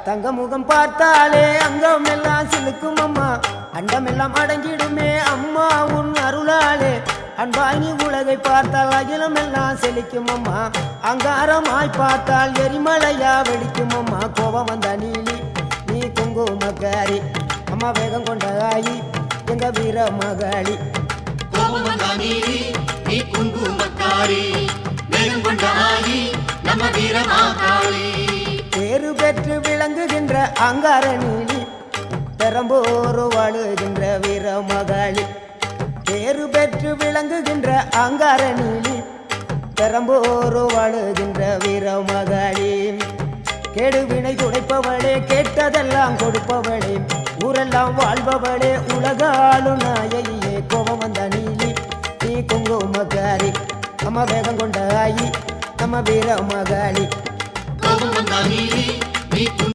தங்க முகம் பார்த்தாலே அங்கம் எல்லாம் சிலுக்கும் அம்மா அண்டமெல்லாம் அடங்கிடுமே அம்மா உன் அருளாலே அன்பாய் நீ உலகை பார்த்தால் அகிலம் எல்லாம் செழிக்கும் அம்மா அங்காரமாய் பார்த்தால் எரிமலையா வெடிக்கும் அம்மா கோபம் வந்த நீலி நீ குங்குமக்காரி அம்மா வேகம் கொண்ட ஆயி எங்க வீர மகாளி கோபம் வந்த நீலி நீ குங்குமக்காரி வேகம் கொண்ட ஆயி நம்ம வீர மகாளி பேரு பெற்று விளங்குகின்ற அங்கார நீலி பெரம்போர் வாழுகின்ற வீர மகாளி பேரு பெற்று விளங்குகின்ற அங்கார நீலி பெரம்போர் வாழுகின்ற வீர மகாளி கேடுவினை துடைப்பவளே கேட்டதெல்லாம் கொடுப்பவளே ஊரெல்லாம் வாழ்பவளே உலகாலும் நாயகியே கோபம் வந்த நீலி நீ குங்குமக்காரி அம்மா வேகம் கொண்ட ஆயி நம்ம வீர மகாளி கோபம் வந்த நீலி நீ